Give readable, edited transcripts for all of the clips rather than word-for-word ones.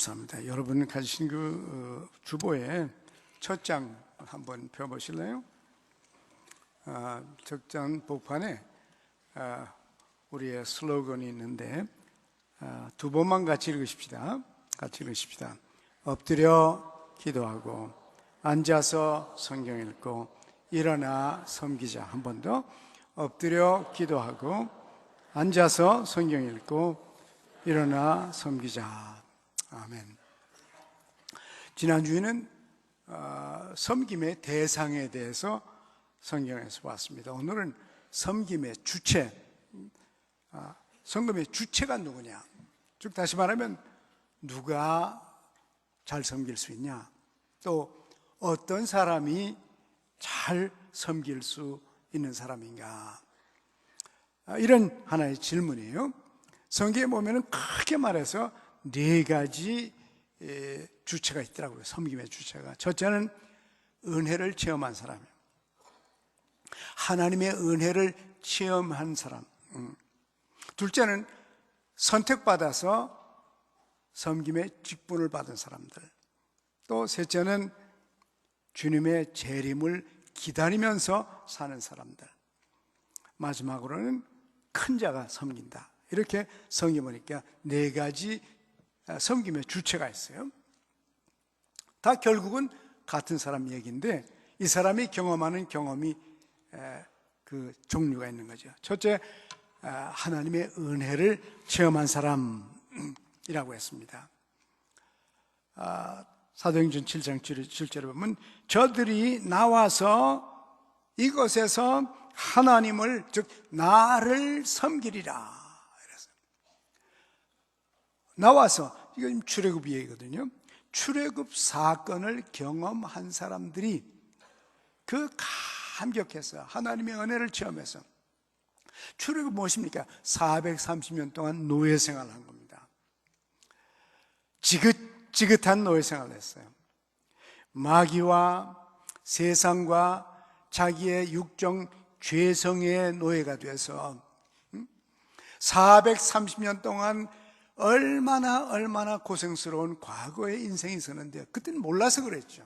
감사합니다. 여러분 가지신 그 주보에 첫 장 한번 펴보실래요? 첫 장 복판에 우리의 슬로건이 있는데 두 번만 같이 읽으십시다. 같이 읽으십시다. 엎드려 기도하고 앉아서 성경 읽고 일어나 섬기자. 한 번 더. 엎드려 기도하고 앉아서 성경 읽고 일어나 섬기자. 아멘. 지난주에는 섬김의 대상에 대해서 성경에서 봤습니다. 오늘은 섬김의 주체, 섬김의 주체가 누구냐? 즉 다시 말하면 누가 잘 섬길 수 있냐? 또 어떤 사람이 잘 섬길 수 있는 사람인가? 이런 하나의 질문이에요. 성경에 보면은 크게 말해서 네 가지 주체가 있더라고요. 섬김의 주체가. 첫째는 은혜를 체험한 사람이에요. 하나님의 은혜를 체험한 사람. 둘째는 선택받아서 섬김의 직분을 받은 사람들. 또 셋째는 주님의 재림을 기다리면서 사는 사람들. 마지막으로는 큰 자가 섬긴다. 이렇게 성경에 보니까 네 가지 섬김의 주체가 있어요. 다 결국은 같은 사람 얘기인데 이 사람이 경험하는 경험이 그 종류가 있는 거죠. 첫째, 하나님의 은혜를 체험한 사람이라고 했습니다. 사도행전 7장 7절에 보면 저들이 나와서 이곳에서 하나님을 즉 나를 섬기리라. 나와서, 이건 출애굽 얘기거든요. 출애굽 사건을 경험한 사람들이 그 감격해서 하나님의 은혜를 체험해서 출애굽 무엇입니까? 430년 동안 노예 생활을 한 겁니다. 지긋지긋한 노예 생활을 했어요. 마귀와 세상과 자기의 육정 죄성의 노예가 돼서 430년 동안 얼마나 고생스러운 과거의 인생이 있었는데 그때는 몰라서 그랬죠.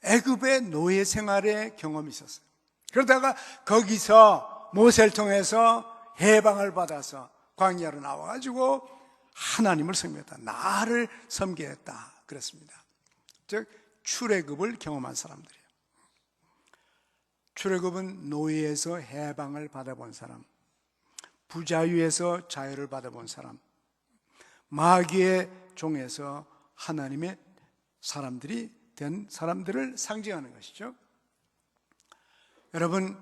애굽의 노예 생활의 경험이 있었어요. 그러다가 거기서 모세를 통해서 해방을 받아서 광야로 나와가지고 하나님을 섬겼다. 나를 섬기겠다. 그랬습니다. 즉 출애굽을 경험한 사람들이에요. 출애굽은 노예에서 해방을 받아본 사람, 부자유에서 자유를 받아본 사람, 마귀의 종에서 하나님의 사람들이 된 사람들을 상징하는 것이죠. 여러분,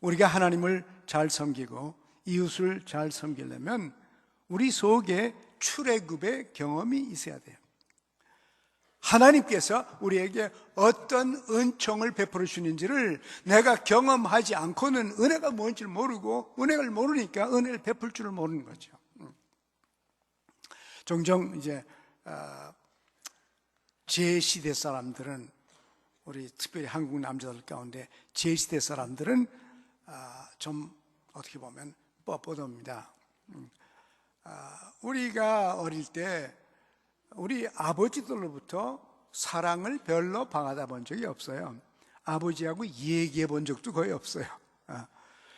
우리가 하나님을 잘 섬기고 이웃을 잘 섬기려면 우리 속에 출애굽의 경험이 있어야 돼요. 하나님께서 우리에게 어떤 은총을 베풀어 주는지를 내가 경험하지 않고는 은혜가 뭔지를 모르고 은혜를 모르니까 은혜를 베풀 줄을 모르는 거죠. 종종 이제 제 시대 사람들은, 우리 특별히 한국 남자들 가운데 제 시대 사람들은 좀 어떻게 보면 뻣뻣합니다. 우리가 어릴 때 우리 아버지들로부터 사랑을 별로 받아 본 적이 없어요. 아버지하고 얘기해 본 적도 거의 없어요.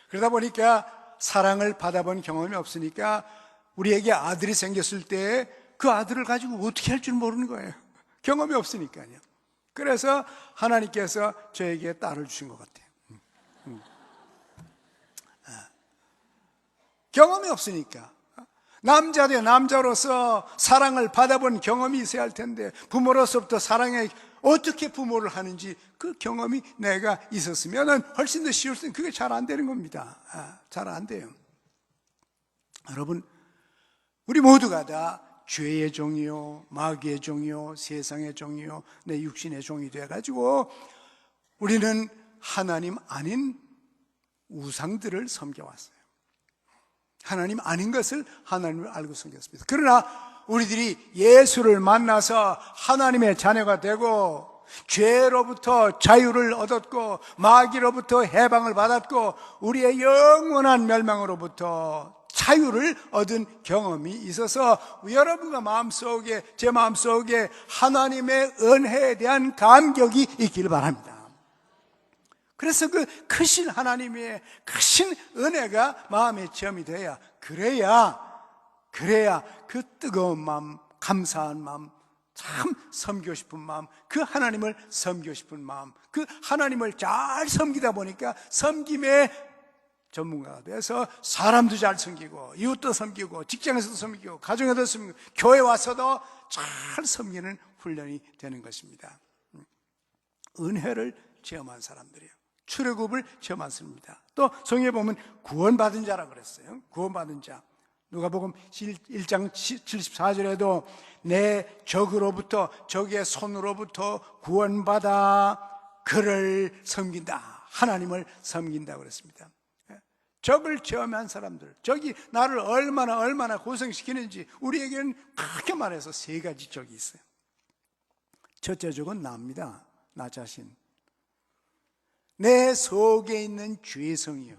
그러다 보니까 사랑을 받아본 경험이 없으니까 우리에게 아들이 생겼을 때 그 아들을 가지고 어떻게 할 줄 모르는 거예요. 경험이 없으니까요. 그래서 하나님께서 저에게 딸을 주신 것 같아요. 경험이 없으니까. 남자도 남자로서 사랑을 받아본 경험이 있어야 할 텐데 부모로서부터 사랑에 어떻게 부모를 하는지 그 경험이 내가 있었으면 훨씬 더 쉬울 텐데 그게 잘 안 되는 겁니다. 잘 안 돼요. 여러분, 우리 모두가 다 죄의 종이요, 마귀의 종이요, 세상의 종이요, 내 육신의 종이 돼가지고 우리는 하나님 아닌 우상들을 섬겨왔어요. 하나님 아닌 것을 하나님을 알고 섬겼습니다. 그러나 우리들이 예수를 만나서 하나님의 자녀가 되고 죄로부터 자유를 얻었고 마귀로부터 해방을 받았고 우리의 영원한 멸망으로부터 자유를 얻은 경험이 있어서 여러분과 마음속에, 제 마음속에 하나님의 은혜에 대한 감격이 있기를 바랍니다. 그래서 그 크신 하나님의 크신 은혜가 마음에 체험이 돼야, 그래야 그 뜨거운 마음, 감사한 마음, 참 섬기고 싶은 마음, 그 하나님을 섬기고 싶은 마음, 그 하나님을 잘 섬기다 보니까 섬김의 전문가가 돼서 사람도 잘 섬기고, 이웃도 섬기고, 직장에서도 섬기고, 가정에도 섬기고, 교회 와서도 잘 섬기는 훈련이 되는 것입니다. 은혜를 체험한 사람들이에요. 출애굽을 체험한 사람입니다. 또 성경에 보면 구원받은 자라고 그랬어요. 구원받은 자. 누가복음 1장 74절에도 내 적으로부터, 적의 손으로부터 구원받아 그를 섬긴다, 하나님을 섬긴다고 그랬습니다. 적을 체험한 사람들, 적이 나를 얼마나 고생시키는지 우리에게는 크게 말해서 세 가지 적이 있어요. 첫째 적은 나입니다. 나 자신. 내 속에 있는 죄성이요,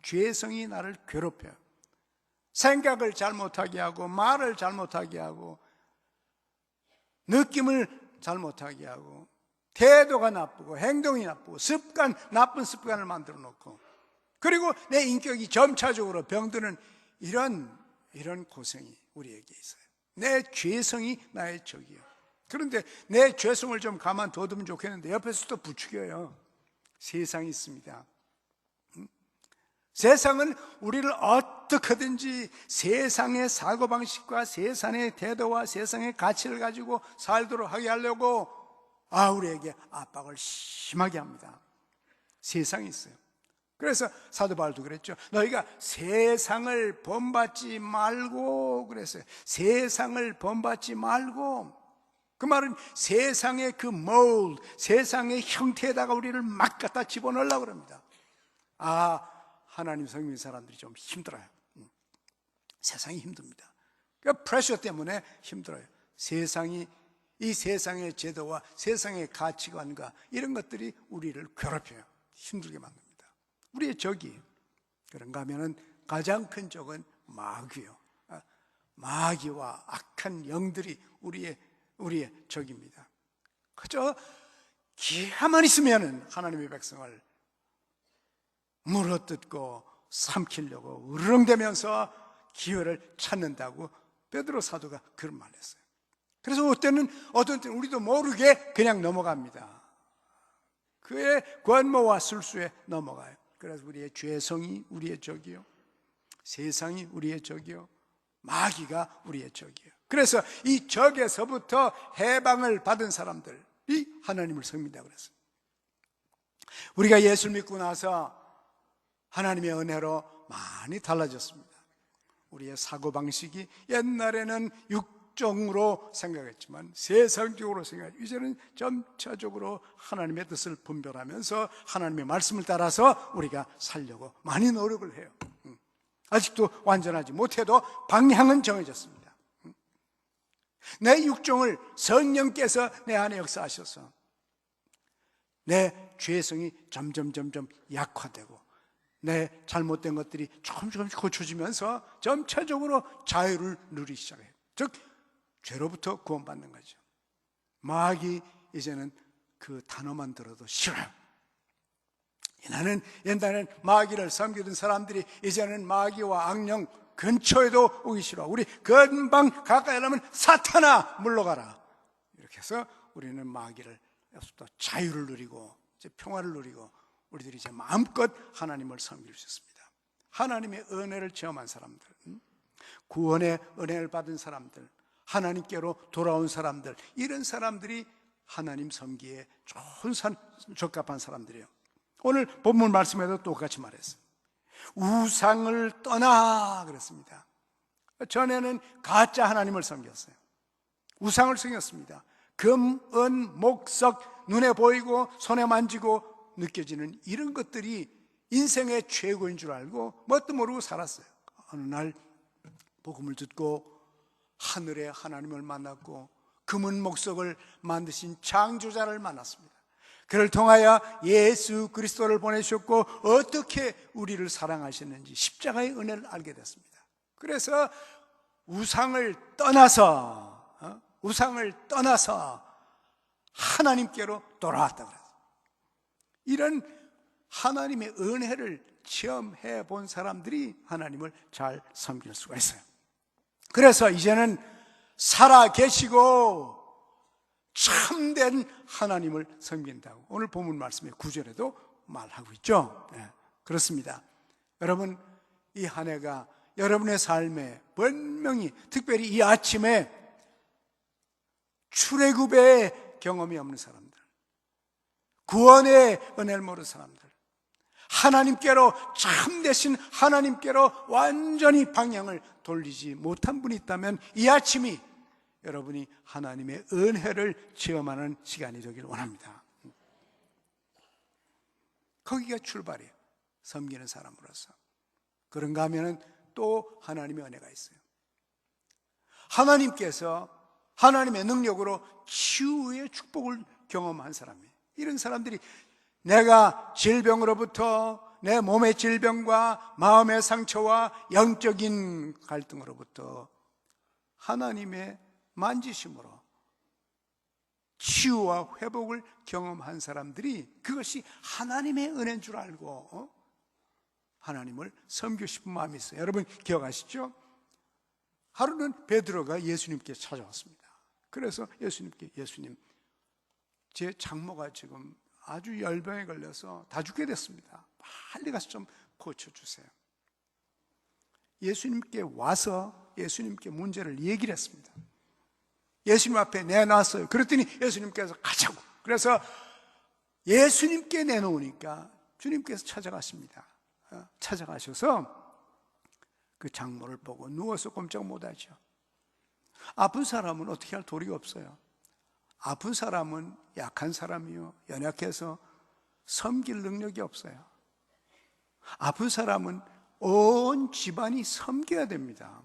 죄성이 나를 괴롭혀요. 생각을 잘못하게 하고, 말을 잘못하게 하고, 느낌을 잘못하게 하고, 태도가 나쁘고, 행동이 나쁘고, 나쁜 습관을 만들어 놓고, 그리고 내 인격이 점차적으로 병드는 이런 고생이 우리에게 있어요. 내 죄성이 나의 적이에요. 그런데 내 죄성을 좀 가만둬두면 좋겠는데 옆에서 또 부추겨요. 세상이 있습니다. 세상은 우리를 어떻게든지 세상의 사고방식과 세상의 태도와 세상의 가치를 가지고 살도록 하게 하려고 우리에게 압박을 심하게 합니다. 세상이 있어요. 그래서 사도 바울도 그랬죠. 너희가 세상을 본받지 말고 그랬어요. 세상을 본받지 말고. 그 말은 세상의 그 몰드, 세상의 형태에다가 우리를 막 갖다 집어넣으려고 합니다. 하나님 성민 사람들이 좀 힘들어요. 세상이 힘듭니다. 그 프레셔 때문에 힘들어요. 이 세상의 제도와 세상의 가치관과 이런 것들이 우리를 괴롭혀요. 힘들게 만듭니다. 우리의 적이 그런가 하면은 가장 큰 적은 마귀요. 마귀와 악한 영들이 우리의 적입니다. 그저 기회만 있으면은 하나님의 백성을 물어뜯고 삼키려고 으르렁대면서 기회를 찾는다고 베드로 사도가 그런 말을 했어요. 그래서 어떤 때는 우리도 모르게 그냥 넘어갑니다. 그의 권모와 술수에 넘어가요. 그래서 우리의 죄성이 우리의 적이요, 세상이 우리의 적이요, 마귀가 우리의 적이에요. 그래서 이 적에서부터 해방을 받은 사람들이 하나님을 섬긴다고 그랬어요. 우리가 예수를 믿고 나서 하나님의 은혜로 많이 달라졌습니다. 우리의 사고방식이 옛날에는 육정으로 생각했지만 세상적으로 생각했죠. 이제는 점차적으로 하나님의 뜻을 분별하면서 하나님의 말씀을 따라서 우리가 살려고 많이 노력을 해요. 아직도 완전하지 못해도 방향은 정해졌습니다. 내 육정을 성령께서 내 안에 역사하셔서 내 죄성이 점점 약화되고 내 잘못된 것들이 조금씩 고쳐지면서 점차적으로 자유를 누리기 시작해요. 즉 죄로부터 구원받는 거죠. 마귀 이제는 그 단어만 들어도 싫어요. 나는 옛날에는 마귀를 섬기던 사람들이 이제는 마귀와 악령 근처에도 오기 싫어. 우리 금방 가까이 하려면 사탄아 물러가라. 이렇게 해서 우리는 마귀를 또 자유를 누리고 이제 평화를 누리고 우리들이 이제 마음껏 하나님을 섬길 수 있습니다. 하나님의 은혜를 체험한 사람들, 구원의 은혜를 받은 사람들, 하나님께로 돌아온 사람들, 이런 사람들이 하나님 섬기에 적합한 사람들이에요. 오늘 본문 말씀에도 똑같이 말했어요. 우상을 떠나 그랬습니다. 전에는 가짜 하나님을 섬겼어요. 우상을 섬겼습니다. 금, 은, 목석, 눈에 보이고 손에 만지고 느껴지는 이런 것들이 인생의 최고인 줄 알고 뭣도 모르고 살았어요. 어느 날 복음을 듣고 하늘에 하나님을 만났고 금은 목석을 만드신 창조자를 만났습니다. 그를 통하여 예수 그리스도를 보내셨고 어떻게 우리를 사랑하셨는지 십자가의 은혜를 알게 됐습니다. 그래서 우상을 떠나서 하나님께로 돌아왔다 그랬어요. 이런 하나님의 은혜를 체험해 본 사람들이 하나님을 잘 섬길 수가 있어요. 그래서 이제는 살아 계시고 참된 하나님을 섬긴다고 오늘 본문 말씀의 9절에도 말하고 있죠. 네, 그렇습니다. 여러분, 이 한 해가 여러분의 삶에 분명히 특별히 이 아침에 출애굽의 경험이 없는 사람들, 구원의 은혜를 모르는 사람들, 하나님께로 참되신 하나님께로 완전히 방향을 돌리지 못한 분이 있다면 이 아침이 여러분이 하나님의 은혜를 체험하는 시간이 되길 원합니다. 거기가 출발이에요. 섬기는 사람으로서. 그런가 하면은 또 하나님의 은혜가 있어요. 하나님께서 하나님의 능력으로 치유의 축복을 경험한 사람이에요. 이런 사람들이 내가 질병으로부터, 내 몸의 질병과 마음의 상처와 영적인 갈등으로부터 하나님의 만지심으로 치유와 회복을 경험한 사람들이 그것이 하나님의 은혜인 줄 알고 하나님을 섬기고 싶은 마음이 있어요. 여러분 기억하시죠? 하루는 베드로가 예수님께 찾아왔습니다. 그래서 예수님, 제 장모가 지금 아주 열병에 걸려서 다 죽게 됐습니다. 빨리 가서 좀 고쳐주세요. 예수님께 와서 예수님께 문제를 얘기를 했습니다. 예수님 앞에 내놨어요. 그랬더니 예수님께서 가자고. 그래서 예수님께 내놓으니까 주님께서 찾아가십니다. 찾아가셔서 그 장모를 보고 누워서 꼼짝 못하죠. 아픈 사람은 어떻게 할 도리가 없어요. 아픈 사람은 약한 사람이요, 연약해서 섬길 능력이 없어요. 아픈 사람은 온 집안이 섬겨야 됩니다.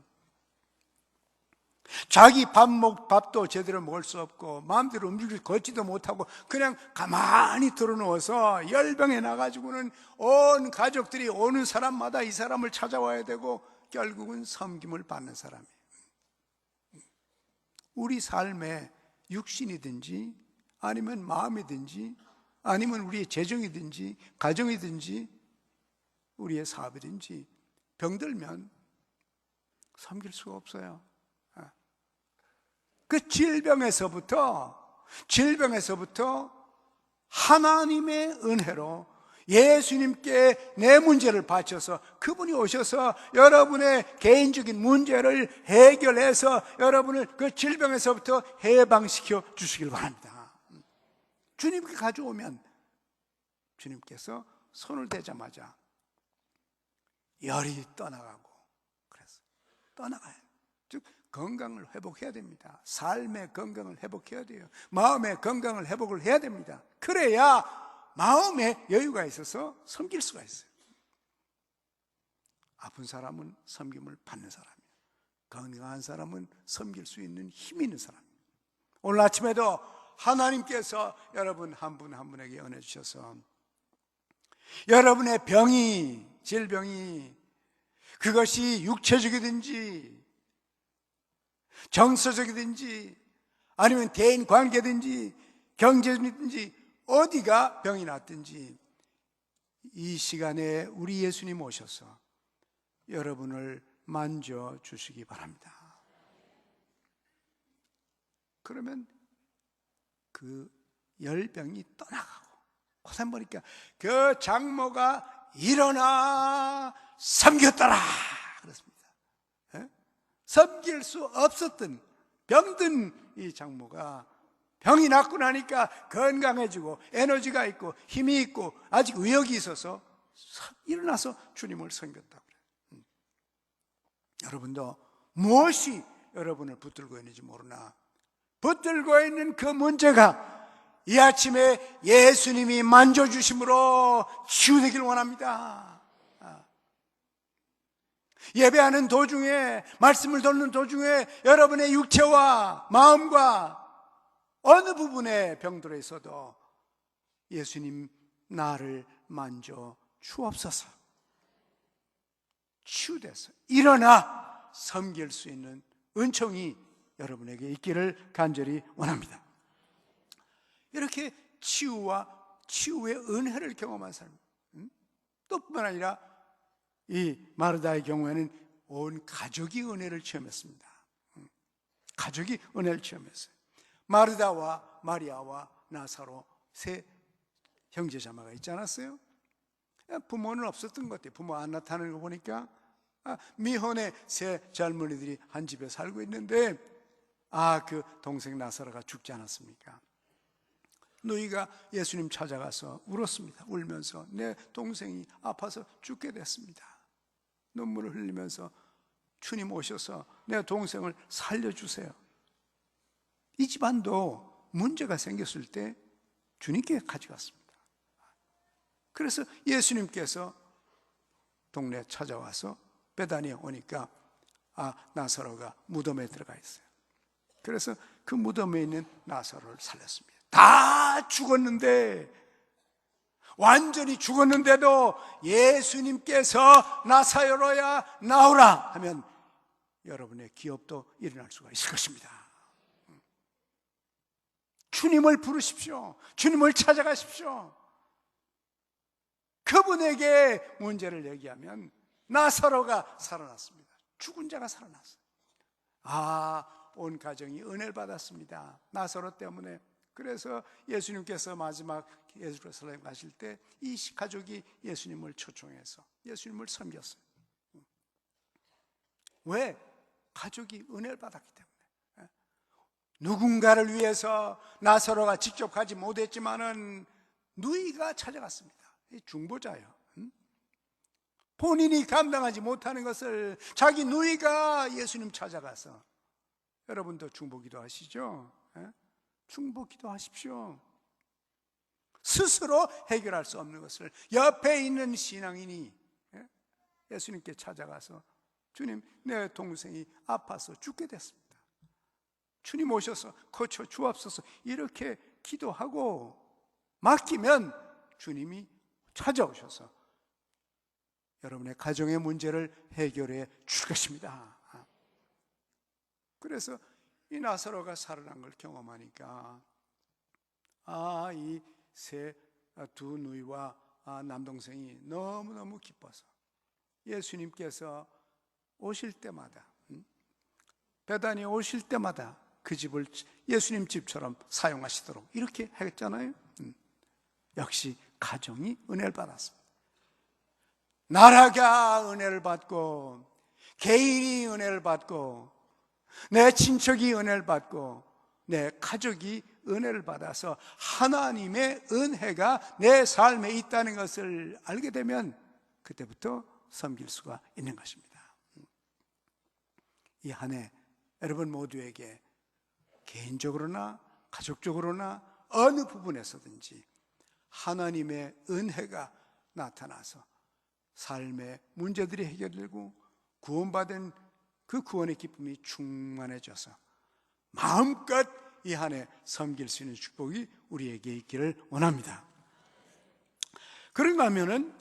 자기 밥도 제대로 먹을 수 없고 마음대로 움직이고 걷지도 못하고 그냥 가만히 들어누워서 열병에 나가지고는 온 가족들이 오는 사람마다 이 사람을 찾아와야 되고 결국은 섬김을 받는 사람이에요. 우리 삶에 육신이든지 아니면 마음이든지 아니면 우리의 재정이든지 가정이든지 우리의 사업이든지 병들면 섬길 수가 없어요. 그 질병에서부터 하나님의 은혜로 예수님께 내 문제를 바쳐서 그분이 오셔서 여러분의 개인적인 문제를 해결해서 여러분을 그 질병에서부터 해방시켜 주시길 바랍니다. 주님께 가져오면 주님께서 손을 대자마자 열이 떠나가고, 그래서 떠나가요. 즉 건강을 회복해야 됩니다. 삶의 건강을 회복해야 돼요. 마음의 건강을 회복을 해야 됩니다. 그래야 마음에 여유가 있어서 섬길 수가 있어요. 아픈 사람은 섬김을 받는 사람이에요. 건강한 사람은 섬길 수 있는 힘이 있는 사람이에요. 오늘 아침에도 하나님께서 여러분 한 분 한 분에게 은혜 주셔서 여러분의 질병이 그것이 육체적이든지 정서적이든지 아니면 대인 관계든지 경제든지 어디가 병이 났든지 이 시간에 우리 예수님 오셔서 여러분을 만져주시기 바랍니다. 그러면 그 열병이 떠나가고, 고생 보니까 그 장모가 일어나 섬겼더라 그렇습니다. 섬길 수 없었던 병든 이 장모가 병이 낫고 나니까 건강해지고 에너지가 있고 힘이 있고 아직 의욕이 있어서 일어나서 주님을 섬겼다고 그래요. 여러분도 무엇이 여러분을 붙들고 있는지 모르나 붙들고 있는 그 문제가 이 아침에 예수님이 만져주심으로 치유되길 원합니다. 예배하는 도중에, 말씀을 듣는 도중에 여러분의 육체와 마음과 어느 부분에 병들어 있어도 예수님 나를 만져 주옵소서. 치유돼서 일어나 섬길 수 있는 은총이 여러분에게 있기를 간절히 원합니다. 이렇게 치유의 은혜를 경험한 사람, 또 뿐만 아니라 이 마르다의 경우에는 온 가족이 은혜를 체험했습니다. 가족이 은혜를 체험했어요. 마르다와 마리아와 나사로 세 형제자매가 있지 않았어요? 부모는 없었던 것 같아요. 부모 안 나타나는 거 보니까 미혼의 세 젊은이들이 한 집에 살고 있는데 그 동생 나사로가 죽지 않았습니까? 너희가 예수님 찾아가서 울었습니다. 울면서 내 동생이 아파서 죽게 됐습니다. 눈물을 흘리면서 주님 오셔서 내 동생을 살려주세요. 이 집안도 문제가 생겼을 때 주님께 가져갔습니다. 그래서 예수님께서 동네에 찾아와서 베다니에 오니까 나사로가 무덤에 들어가 있어요. 그래서 그 무덤에 있는 나사로를 살렸습니다. 다 죽었는데, 완전히 죽었는데도 예수님께서 나사로야 나오라 하면 여러분의 기업도 일어날 수가 있을 것입니다. 주님을 부르십시오. 주님을 찾아가십시오. 그분에게 문제를 얘기하면 나사로가 살아났습니다. 죽은 자가 살아났어요. 온 가정이 은혜를 받았습니다. 나사로 때문에. 그래서 예수님께서 마지막 예루살렘 가실 때 이 가족이 예수님을 초청해서 예수님을 섬겼어요. 왜? 가족이 은혜를 받았기 때문에. 누군가를 위해서 나사로가 직접 가지 못했지만은 누이가 찾아갔습니다. 중보자예요. 본인이 감당하지 못하는 것을 자기 누이가 예수님 찾아가서, 여러분도 중보기도 하시죠? 중보기도 하십시오. 스스로 해결할 수 없는 것을 옆에 있는 신앙인이 예수님께 찾아가서 주님, 내 동생이 아파서 죽게 됐습니다. 주님 오셔서 고쳐 주옵소서 이렇게 기도하고 맡기면 주님이 찾아오셔서 여러분의 가정의 문제를 해결해 줄 것입니다. 그래서 이 나사로가 살아난 걸 경험하니까 이 두 누이와 남동생이 너무너무 기뻐서 예수님께서 오실 때마다, 베다니에 오실 때마다 그 집을 예수님 집처럼 사용하시도록 이렇게 했잖아요. 역시 가정이 은혜를 받았습니다. 나라가 은혜를 받고, 개인이 은혜를 받고, 내 친척이 은혜를 받고, 내 가족이 은혜를 받아서 하나님의 은혜가 내 삶에 있다는 것을 알게 되면 그때부터 섬길 수가 있는 것입니다. 이 한 해 여러분 모두에게 개인적으로나 가족적으로나 어느 부분에서든지 하나님의 은혜가 나타나서 삶의 문제들이 해결되고 구원받은 그 구원의 기쁨이 충만해져서 마음껏 이 한 해 섬길 수 있는 축복이 우리에게 있기를 원합니다. 그런가 하면은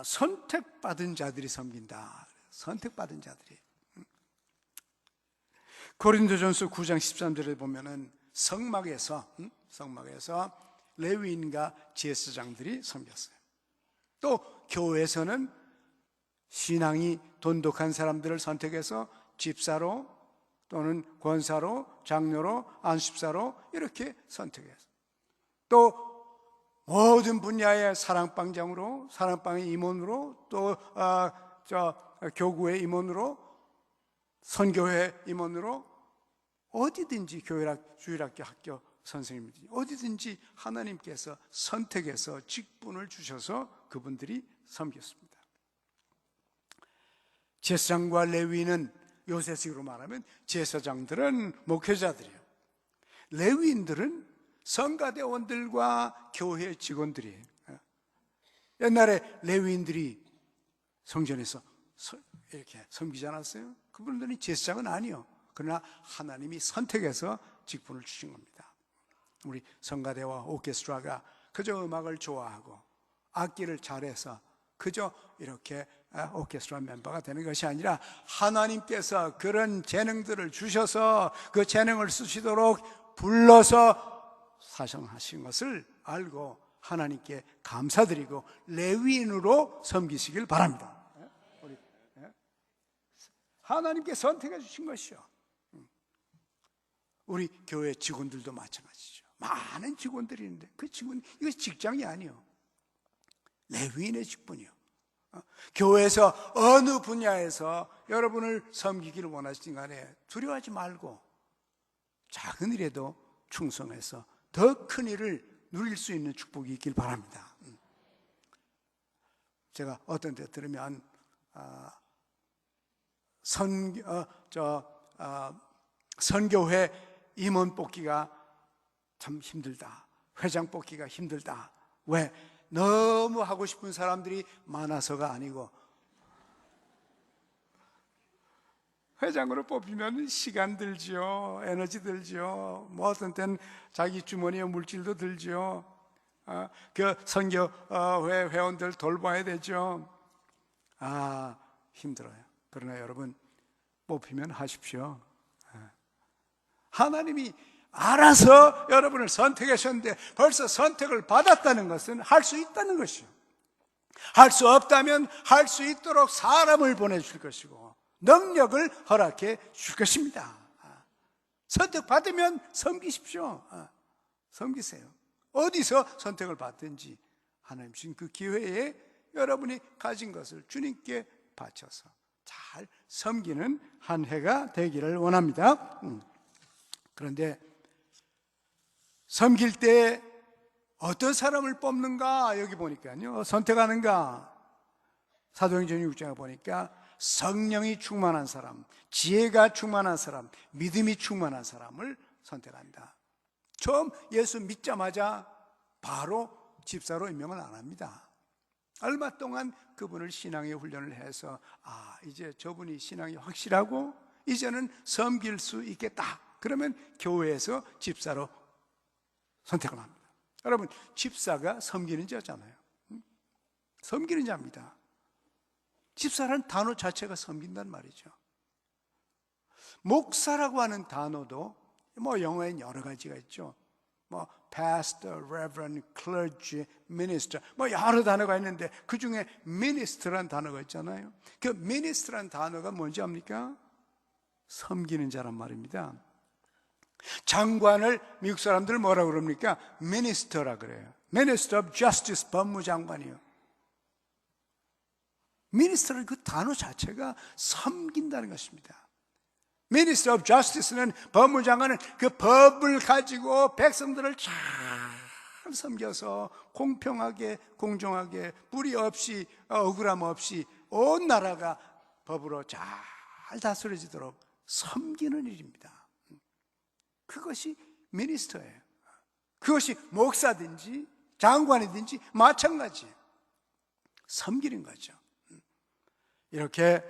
선택받은 자들이 섬긴다. 선택받은 자들이. 고린도전서 9장 13절에 보면은 성막에서 레위인과 제사장들이 섬겼어요. 또 교회에서는 신앙이 돈독한 사람들을 선택해서 집사로 또는 권사로, 장로로, 안식사로 이렇게 선택해서, 또 모든 분야의 사랑방장으로, 사랑방의 임원으로, 또 교구의 임원으로, 선교회 임원으로, 어디든지 교회학, 주일학교 학교 선생님들이 어디든지 하나님께서 선택해서 직분을 주셔서 그분들이 섬겼습니다. 제사장과 레위인은 요새식으로 말하면 제사장들은 목회자들이에요. 레위인들은 성가대원들과 교회 직원들이에요. 옛날에 레위인들이 성전에서 이렇게 섬기지 않았어요? 그분들은 제사장은 아니요. 그러나 하나님이 선택해서 직분을 주신 겁니다. 우리 성가대와 오케스트라가 그저 음악을 좋아하고 악기를 잘해서 그저 이렇게 오케스트라 멤버가 되는 것이 아니라 하나님께서 그런 재능들을 주셔서 그 재능을 쓰시도록 불러서 사성하신 것을 알고 하나님께 감사드리고 레위인으로 섬기시길 바랍니다. 하나님께 선택해 주신 것이요. 우리 교회 직원들도 마찬가지죠. 많은 직원들이 있는데 그 직원, 이거 직장이 아니요, 레위인의 직분이요. 교회에서 어느 분야에서 여러분을 섬기기를 원하시는 간에 두려워하지 말고 작은 일에도 충성해서 더 큰 일을 누릴 수 있는 축복이 있길 바랍니다. 제가 어떤 데 들으면 선교회 임원 뽑기가 참 힘들다, 회장 뽑기가 힘들다. 왜? 너무 하고 싶은 사람들이 많아서가 아니고, 회장으로 뽑히면 시간 들지요, 에너지 들지요, 뭐 어떤 때는 자기 주머니에 물질도 들지요. 그 선교회 회원들 돌봐야 되죠. 힘들어요. 그러나 여러분, 뽑히면 하십시오. 하나님이 알아서 여러분을 선택하셨는데 벌써 선택을 받았다는 것은 할 수 있다는 것이요. 할 수 없다면 할 수 있도록 사람을 보내줄 것이고 능력을 허락해 줄 것입니다. 선택받으면 섬기십시오. 섬기세요. 어디서 선택을 받든지 하나님 주신 그 기회에 여러분이 가진 것을 주님께 바쳐서 잘 섬기는 한 해가 되기를 원합니다. 그런데 섬길 때 어떤 사람을 뽑는가? 여기 보니까요, 선택하는가? 사도행전 6장에 보니까 성령이 충만한 사람, 지혜가 충만한 사람, 믿음이 충만한 사람을 선택한다. 처음 예수 믿자마자 바로 집사로 임명을 안 합니다. 얼마 동안 그분을 신앙의 훈련을 해서 이제 저분이 신앙이 확실하고 이제는 섬길 수 있겠다. 그러면 교회에서 집사로 선택을 합니다. 여러분, 집사가 섬기는 자잖아요. 섬기는 자입니다. 집사라는 단어 자체가 섬긴다는 말이죠. 목사라고 하는 단어도 영어엔 여러 가지가 있죠. pastor, reverend, clergy, minister, 여러 단어가 있는데 그 중에 minist라는 단어가 있잖아요. 그 minist라는 단어가 뭔지 압니까? 섬기는 자란 말입니다. 장관을 미국 사람들 뭐라 그럽니까? minister라 그래요. Minister of Justice, 법무장관이요. minister는 그 단어 자체가 섬긴다는 것입니다. Minister of Justice는, 법무장관은 그 법을 가지고 백성들을 잘 섬겨서 공평하게, 공정하게, 불의 없이, 억울함 없이 온 나라가 법으로 잘 다스려지도록 섬기는 일입니다. 그것이 미니스터예요. 그것이 목사든지 장관이든지 마찬가지예요. 섬기는 거죠. 이렇게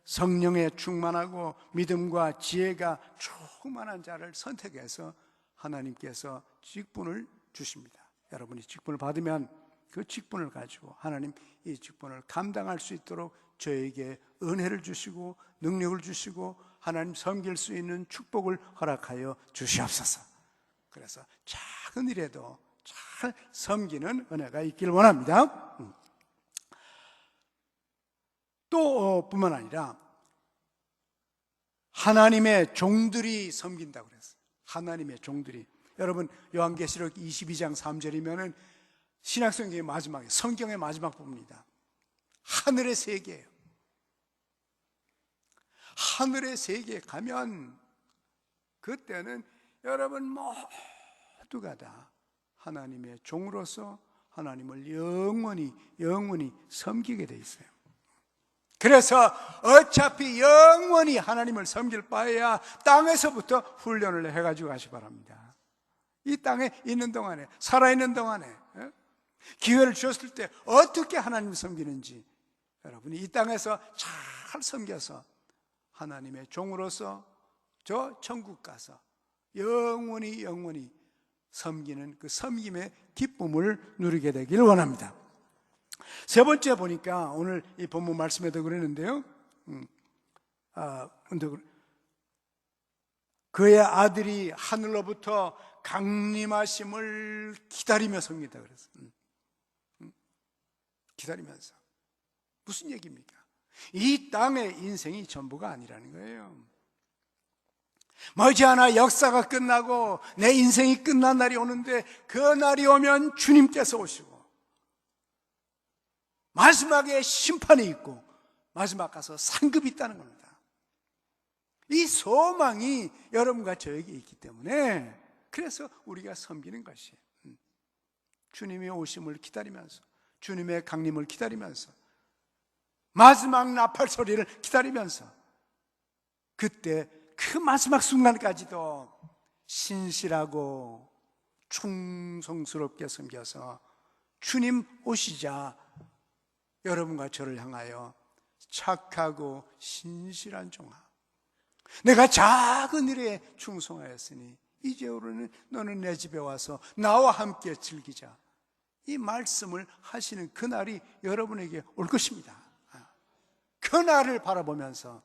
성령에 충만하고 믿음과 지혜가 충만한 자를 선택해서 하나님께서 직분을 주십니다. 여러분이 직분을 받으면 그 직분을 가지고 하나님 이 직분을 감당할 수 있도록 저에게 은혜를 주시고 능력을 주시고 하나님 섬길 수 있는 축복을 허락하여 주시옵소서. 그래서 작은 일에도 잘 섬기는 은혜가 있길 원합니다. 또 뿐만 아니라 하나님의 종들이 섬긴다고 그랬어요. 하나님의 종들이. 여러분, 요한계시록 22장 3절이면은 신약성경의 마지막에, 성경의 마지막 부분입니다. 하늘의 세계예요. 하늘의 세계에 가면 그때는 여러분 모두가 다 하나님의 종으로서 하나님을 영원히 섬기게 돼 있어요. 그래서 어차피 영원히 하나님을 섬길 바에야 땅에서부터 훈련을 해가지고 가시 바랍니다. 이 땅에 있는 동안에, 살아있는 동안에 기회를 주셨을 때 어떻게 하나님을 섬기는지 여러분이 이 땅에서 잘 섬겨서 하나님의 종으로서 저 천국 가서 영원히 섬기는 그 섬김의 기쁨을 누리게 되길 원합니다. 세 번째 보니까 오늘 이 본문 말씀에도 그러는데요. 그의 아들이 하늘로부터 강림하심을 기다리며 섭니다. 그래서 기다리면서 무슨 얘기입니까? 이 땅의 인생이 전부가 아니라는 거예요. 머지않아 역사가 끝나고 내 인생이 끝난 날이 오는데 그 날이 오면 주님께서 오시고 마지막에 심판이 있고 마지막 가서 상급이 있다는 겁니다. 이 소망이 여러분과 저에게 있기 때문에 그래서 우리가 섬기는 것이 주님의 오심을 기다리면서 주님의 강림을 기다리면서 마지막 나팔 소리를 기다리면서 그때 그 마지막 순간까지도 신실하고 충성스럽게 섬겨서 주님 오시자 여러분과 저를 향하여 착하고 신실한 종아, 내가 작은 일에 충성하였으니 이제로는 너는 내 집에 와서 나와 함께 즐기자, 이 말씀을 하시는 그날이 여러분에게 올 것입니다. 그날을 바라보면서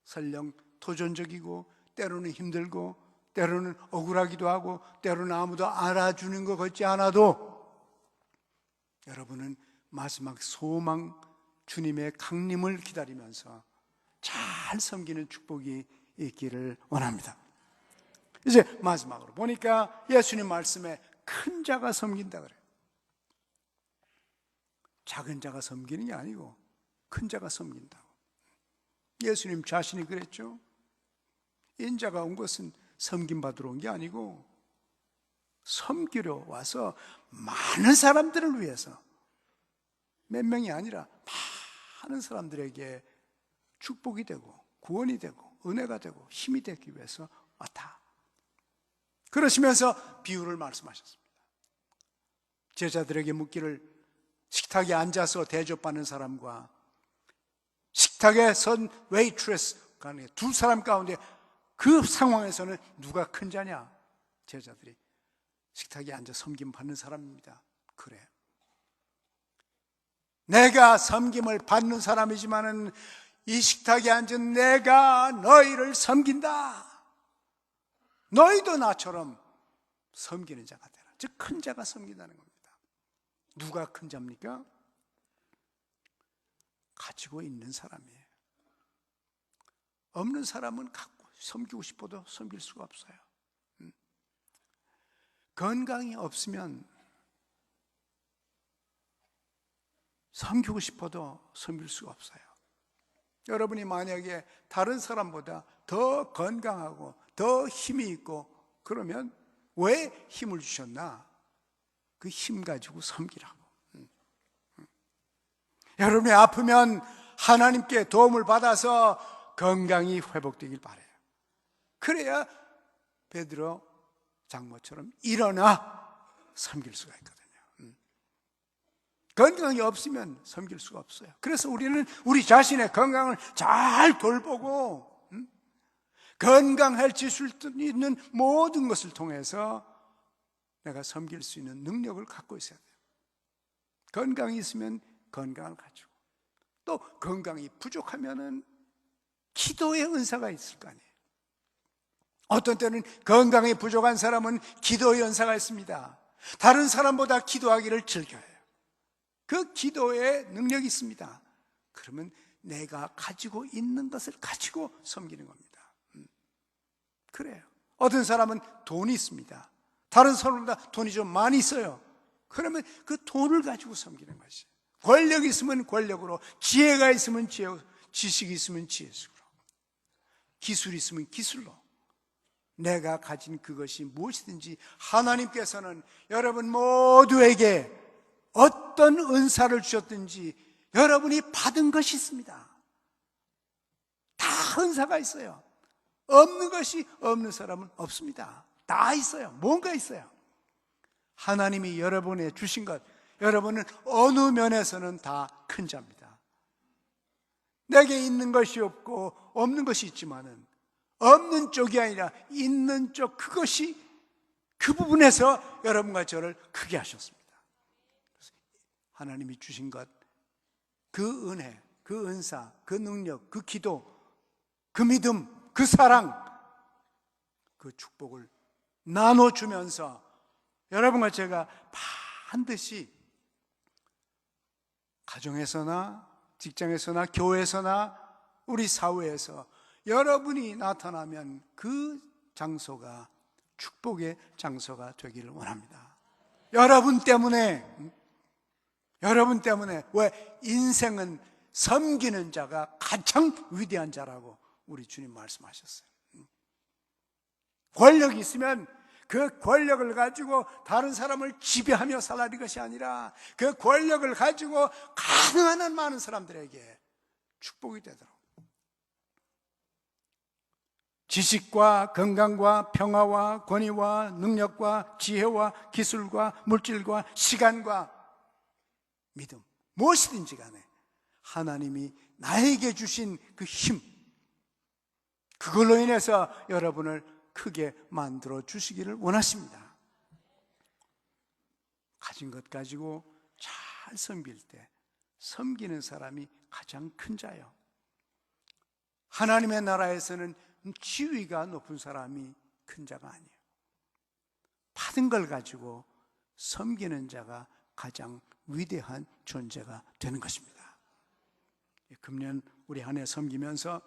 설령 도전적이고 때로는 힘들고 때로는 억울하기도 하고 때로는 아무도 알아주는 것 같지 않아도 여러분은 마지막 소망 주님의 강림을 기다리면서 잘 섬기는 축복이 있기를 원합니다. 이제 마지막으로 보니까 예수님 말씀에 큰 자가 섬긴다 그래요. 작은 자가 섬기는 게 아니고 큰 자가 섬긴다고. 예수님 자신이 그랬죠. 인자가 온 것은 섬김받으러 온 게 아니고 섬기러 와서 많은 사람들을 위해서, 몇 명이 아니라 많은 사람들에게 축복이 되고 구원이 되고 은혜가 되고 힘이 되기 위해서 왔다. 그러시면서 비유를 말씀하셨습니다. 제자들에게 묻기를, 식탁에 앉아서 대접받는 사람과 식탁에 선 웨이트레스 간에 두 사람 가운데 그 상황에서는 누가 큰 자냐? 제자들이 식탁에 앉아 섬김 받는 사람입니다. 그래, 내가 섬김을 받는 사람이지만은 이 식탁에 앉은 내가 너희를 섬긴다. 너희도 나처럼 섬기는 자가 되라. 즉 큰 자가 섬긴다는 겁니다. 누가 큰 자입니까? 가지고 있는 사람이에요. 없는 사람은 갖고 섬기고 싶어도 섬길 수가 없어요. 건강이 없으면 섬기고 싶어도 섬길 수가 없어요. 여러분이 만약에 다른 사람보다 더 건강하고 더 힘이 있고 그러면 왜 힘을 주셨나? 그 힘 가지고 섬기라고. 여러분이 아프면 하나님께 도움을 받아서 건강이 회복되길 바라요. 그래야 베드로 장모처럼 일어나 섬길 수가 있거든요. 건강이 없으면 섬길 수가 없어요. 그래서 우리는 우리 자신의 건강을 잘 돌보고 건강해질 수 있는 모든 것을 통해서 내가 섬길 수 있는 능력을 갖고 있어야 돼요. 건강이 있으면 건강을 가지고, 또 건강이 부족하면은 기도의 은사가 있을 거 아니에요. 어떤 때는 건강이 부족한 사람은 기도의 은사가 있습니다. 다른 사람보다 기도하기를 즐겨요. 그 기도의 능력이 있습니다. 그러면 내가 가지고 있는 것을 가지고 섬기는 겁니다. 그래요. 어떤 사람은 돈이 있습니다. 다른 사람보다 돈이 좀 많이 있어요. 그러면 그 돈을 가지고 섬기는 것이. 권력이 있으면 권력으로, 지혜가 있으면 지혜로, 지식이 있으면 지혜식으로, 기술이 있으면 기술로, 내가 가진 그것이 무엇이든지 하나님께서는 여러분 모두에게 어떤 은사를 주셨든지 여러분이 받은 것이 있습니다. 다 은사가 있어요. 없는 것이 없는 사람은 없습니다. 다 있어요. 뭔가 있어요. 하나님이 여러분에 주신 것, 여러분은 어느 면에서는 다 큰 자입니다. 내게 있는 것이 없고 없는 것이 있지만은 없는 쪽이 아니라 있는 쪽, 그것이 그 부분에서 여러분과 저를 크게 하셨습니다. 하나님이 주신 것, 그 은혜, 그 은사, 그 능력, 그 기도, 그 믿음, 그 사랑, 그 축복을 나눠주면서 여러분과 제가 반드시 가정에서나 직장에서나 교회에서나 우리 사회에서 여러분이 나타나면 그 장소가 축복의 장소가 되기를 원합니다. 여러분 때문에 왜 인생은 섬기는 자가 가장 위대한 자라고 우리 주님 말씀하셨어요. 권력이 있으면 그 권력을 가지고 다른 사람을 지배하며 살아가는 것이 아니라 그 권력을 가지고 가능한 한 많은 사람들에게 축복이 되도록 지식과 건강과 평화와 권위와 능력과 지혜와 기술과 물질과 시간과 믿음, 무엇이든지 간에 하나님이 나에게 주신 그 힘, 그걸로 인해서 여러분을 크게 만들어 주시기를 원하십니다. 가진 것 가지고 잘 섬길 때 섬기는 사람이 가장 큰 자요. 하나님의 나라에서는 지위가 높은 사람이 큰 자가 아니에요. 받은 걸 가지고 섬기는 자가 가장 위대한 존재가 되는 것입니다. 금년 우리 한 해 섬기면서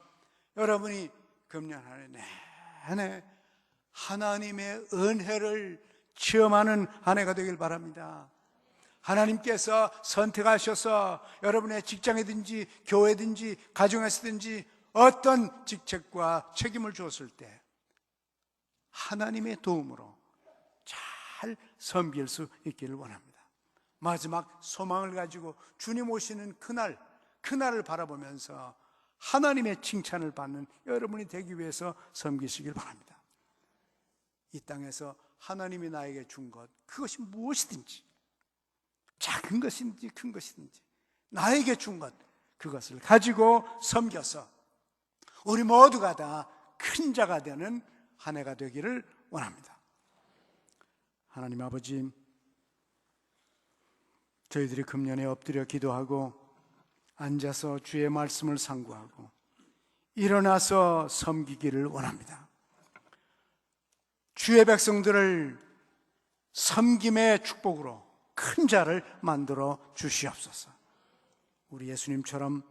여러분이 금년 한 해 내내 하나님의 은혜를 체험하는 한 해가 되길 바랍니다. 하나님께서 선택하셔서 여러분의 직장이든지 교회든지 가정에서든지 어떤 직책과 책임을 주었을 때 하나님의 도움으로 잘 섬길 수 있기를 원합니다. 마지막 소망을 가지고 주님 오시는 그날을 바라보면서 하나님의 칭찬을 받는 여러분이 되기 위해서 섬기시길 바랍니다. 이 땅에서 하나님이 나에게 준 것, 그것이 무엇이든지 작은 것이든지 큰 것이든지 나에게 준 것, 그것을 가지고 섬겨서 우리 모두가 다 큰 자가 되는 한 해가 되기를 원합니다. 하나님 아버지, 저희들이 금년에 엎드려 기도하고 앉아서 주의 말씀을 상고하고 일어나서 섬기기를 원합니다. 주의 백성들을 섬김의 축복으로 큰 자를 만들어 주시옵소서. 우리 예수님처럼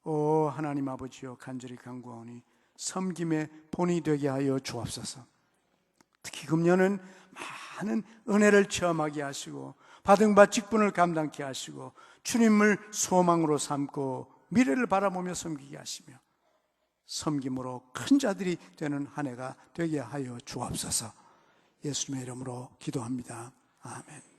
오 하나님 아버지여 간절히 간구하오니 섬김의 본이 되게 하여 주옵소서. 특히 금년은 많은 은혜를 체험하게 하시고 받은 바 직분을 감당케 하시고 주님을 소망으로 삼고 미래를 바라보며 섬기게 하시며 섬김으로 큰 자들이 되는 한 해가 되게 하여 주옵소서. 예수님의 이름으로 기도합니다. 아멘.